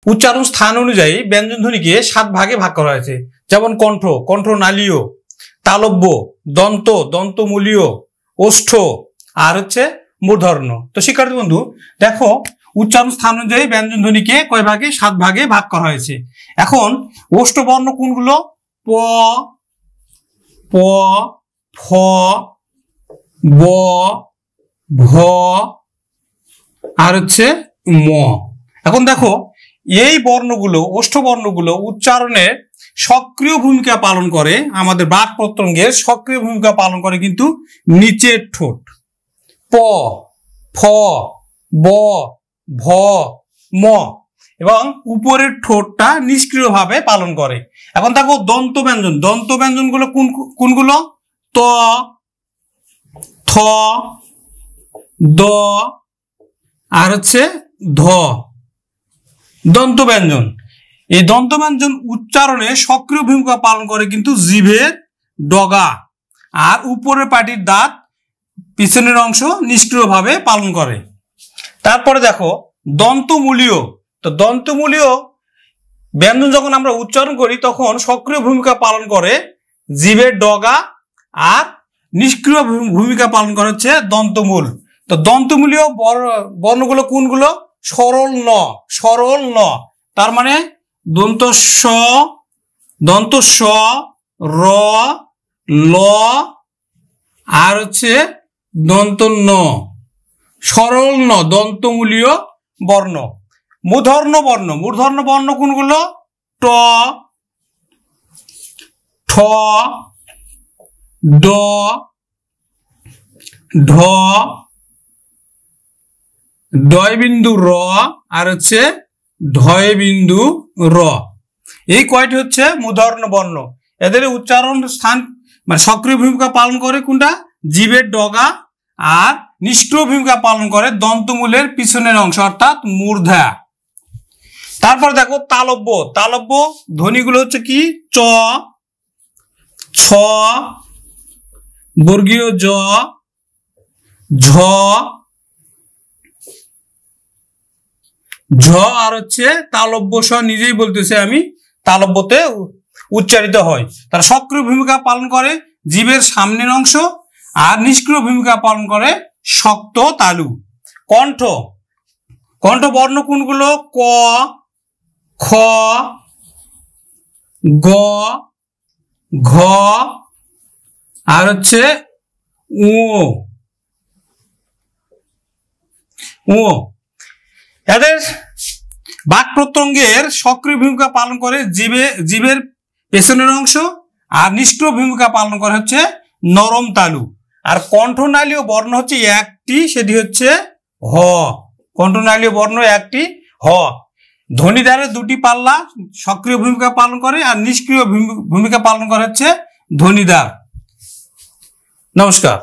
উচ্চারণ স্থান অনুযায়ী ব্যঞ্জন ধ্বনিকে 7 ভাগে ভাগ করা হয়েছে। যেমন কণ্ঠ, কণ্ঠনালীয়, তালব্য, দন্ত, দন্তমূলীয়, ওষ্ঠ আর মূর্ধন্য। তো শিক্ষার্থী বন্ধু দেখো, উচ্চারণ স্থান অনুযায়ী ব্যঞ্জন ধ্বনিকে কয় ভাগে? 7 ভাগে ভাগ করা হয়েছে। এখন ওষ্ঠবর্ণ কোনগুলো? প, প, ফ, ব, ভ আর ম। এখন দেখো, এই বর্ণগুলো, ওষ্ঠবর্ণগুলো উচ্চারণে সক্রিয় ভূমিকা পালন করে, আমাদের বাক প্রত্যঙ্গের সক্রিয় ভূমিকা পালন করে কিন্তু নিচের ঠোঁট প, ফ, ব, ভ, ম, এবং উপরের ঠোঁটটা নিষ্ক্রিয়ভাবে পালন করে। এখন দেখো দন্ত ব্যঞ্জন, দন্ত ব্যঞ্জন গুলো কোনগুলো? ত, থ, দ আর ধ, দন্ত ব্যঞ্জন। এই দন্ত ব্যঞ্জন উচ্চারণে সক্রিয় ভূমিকা পালন করে কিন্তু জিভের ডগা আর উপরের পাটির দাঁত পিছনের অংশ নিষ্ক্রিয়ভাবে পালন করে। তারপরে দেখো দন্তমূলীয়। তো দন্তমূলীয় ব্যঞ্জন যখন আমরা উচ্চারণ করি তখন সক্রিয় ভূমিকা পালন করে জিভের ডগা আর নিষ্ক্রিয় ভূমিকা পালন করে দন্তমূল। তো দন্তমূলীয় বর্ণগুলো কোনগুলো? সরল ন, সরল ন, তার মানে দন্ত স, দন্ত স, র, ল আর দন্ত ন, সরল ন, দন্তমূলীয় বর্ণ। মূর্ধন্য বর্ণ, মূর্ধন্য বর্ণ কোনগুলো? ট, ঠ, ড, ঢ, ডয় বিন্দু র আর ঢয় বিন্দু র। এই কয়টি মূর্ধন্য বর্ণ। এদের উচ্চারণ স্থান মানে সক্রিয় ভূমিকা পালন করে কোনটা? জিভের ডগা আর নিষ্ক্রিয় ভূমিকা পালন করে দন্তমূলের পিছনের অংশ অর্থাৎ মূর্ধা। তারপর দেখো তালব্য। তালব্য ধ্বনিগুলো কি? চ, ছ, বর্গীয় জ, ঝ, ঝ আর তালব্য স নিজেই বলতেছে আমি, তালব্যতে উচ্চারিত হয়। তারা সক্রিয় ভূমিকা পালন করে জিভের সামনের অংশ আর নিষ্ক্রিয় ভূমিকা পালন করে শক্ত তালু। কণ্ঠ, কণ্ঠ বর্ণ কোনগুলো? ক, খ, গ, ঘ আর উ, উ। এদের বাক প্রত্যঙ্গের সক্রিয় ভূমিকা পালন করে জিভের পেছনের অংশ আর নিষ্ক্রিয় ভূমিকা পালন করে নরম তালু। আর কণ্ঠনালীয় বর্ণ একটি, সেটি হ। কণ্ঠনালীয় বর্ণ একটি, হ। ধ্বনিদ্বারের দুটি পাল্লা সক্রিয় ভূমিকা পালন করে আর নিষ্ক্রিয় ভূমিকা পালন করে ধ্বনিদ্বার। নমস্কার।